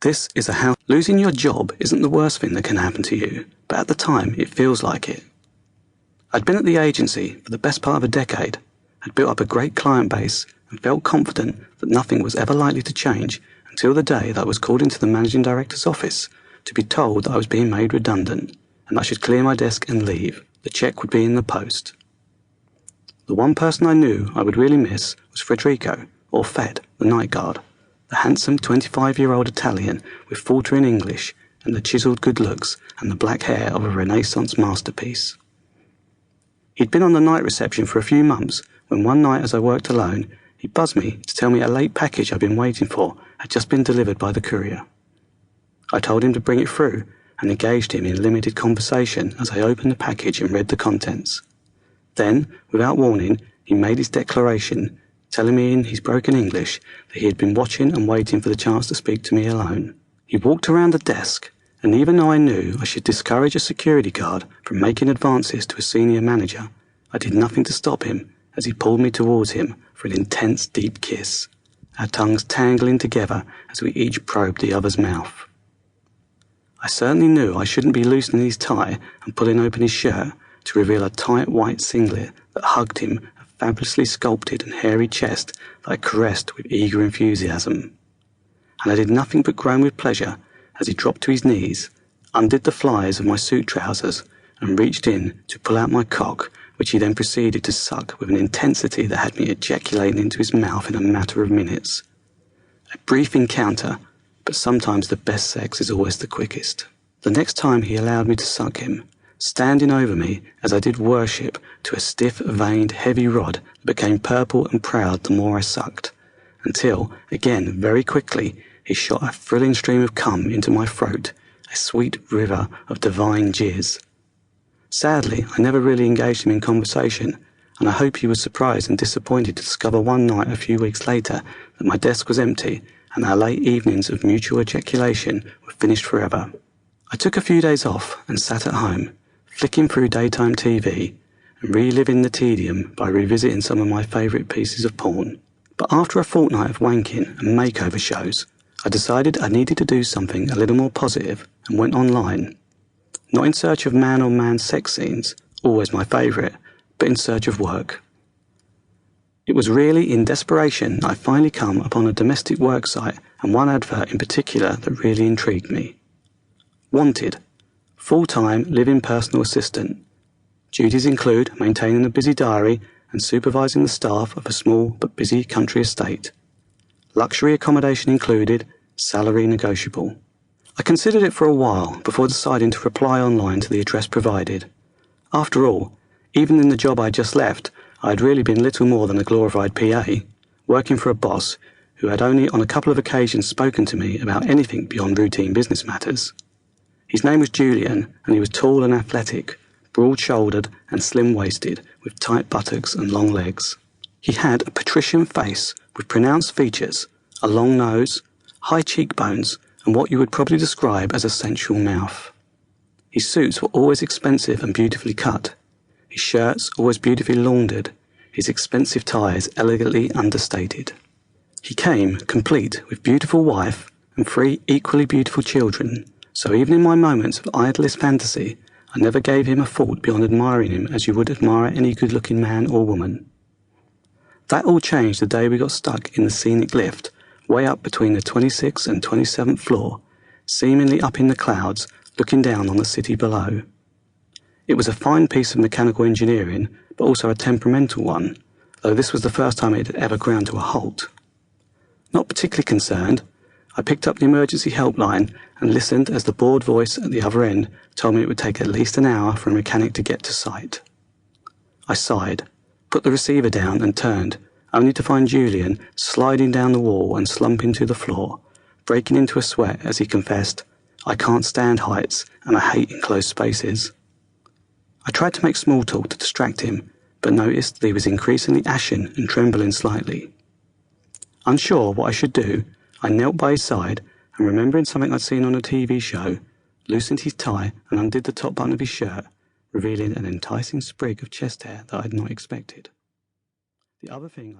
This is a house. Losing your job isn't the worst thing that can happen to you, but at the time it feels like it. I'd been at the agency for the best part of a decade, had built up a great client base, and felt confident that nothing was ever likely to change until the day that I was called into the managing director's office to be told that I was being made redundant and I should clear my desk and leave. The cheque would be in the post. The one person I knew I would really miss was Federico, or Fed, the night guard, the handsome 25-year-old Italian with faltering English and the chiselled good looks and the black hair of a Renaissance masterpiece. He'd been on the night reception for a few months when one night as I worked alone, he buzzed me to tell me a late package I'd been waiting for had just been delivered by the courier. I told him to bring it through and engaged him in limited conversation as I opened the package and read the contents. Then, without warning, he made his declaration, telling me in his broken English that he had been watching and waiting for the chance to speak to me alone. He walked around the desk, and even though I knew I should discourage a security guard from making advances to a senior manager, I did nothing to stop him as he pulled me towards him for an intense, deep kiss, our tongues tangling together as we each probed the other's mouth. I certainly knew I shouldn't be loosening his tie and pulling open his shirt to reveal a tight white singlet that hugged him, a fabulously sculpted and hairy chest that I caressed with eager enthusiasm. And I did nothing but groan with pleasure as he dropped to his knees, undid the flies of my suit trousers, and reached in to pull out my cock, which he then proceeded to suck with an intensity that had me ejaculating into his mouth in a matter of minutes. A brief encounter, but sometimes the best sex is always the quickest. The next time he allowed me to suck him, standing over me as I did worship to a stiff-veined heavy rod that became purple and proud the more I sucked, until, again very quickly, he shot a thrilling stream of cum into my throat, a sweet river of divine jizz. Sadly, I never really engaged him in conversation, and I hope he was surprised and disappointed to discover one night a few weeks later that my desk was empty and our late evenings of mutual ejaculation were finished forever. I took a few days off and sat at home, flicking through daytime TV and reliving the tedium by revisiting some of my favourite pieces of porn. But after a fortnight of wanking and makeover shows, I decided I needed to do something a little more positive and went online. Not in search of man-on-man sex scenes, always my favourite, but in search of work. It was really in desperation I finally come upon a domestic work site and one advert in particular that really intrigued me. Wanted. Full-time live-in personal assistant. Duties include maintaining a busy diary and supervising the staff of a small but busy country estate. Luxury accommodation included, salary negotiable. I considered it for a while before deciding to reply online to the address provided. After all, even in the job I just left, I had really been little more than a glorified PA, working for a boss who had only on a couple of occasions spoken to me about anything beyond routine business matters. His name was Julian, and he was tall and athletic, broad-shouldered and slim-waisted, with tight buttocks and long legs. He had a patrician face with pronounced features, a long nose, high cheekbones, and what you would probably describe as a sensual mouth. His suits were always expensive and beautifully cut, his shirts always beautifully laundered, his expensive ties elegantly understated. He came complete with beautiful wife and 3 equally beautiful children, so even in my moments of idlest fantasy, I never gave him a thought beyond admiring him as you would admire any good-looking man or woman. That all changed the day we got stuck in the scenic lift, way up between the 26th and 27th floor, seemingly up in the clouds, looking down on the city below. It was a fine piece of mechanical engineering, but also a temperamental one, though this was the first time it had ever ground to a halt. Not particularly concerned, I picked up the emergency helpline and listened as the bored voice at the other end told me it would take at least an hour for a mechanic to get to site. I sighed, put the receiver down and turned, only to find Julian sliding down the wall and slumping to the floor, breaking into a sweat as he confessed, "I can't stand heights and I hate enclosed spaces." I tried to make small talk to distract him, but noticed that he was increasingly ashen and trembling slightly. Unsure what I should do, I knelt by his side and, remembering something I'd seen on a TV show, loosened his tie and undid the top button of his shirt, revealing an enticing sprig of chest hair that I had not expected. The other thing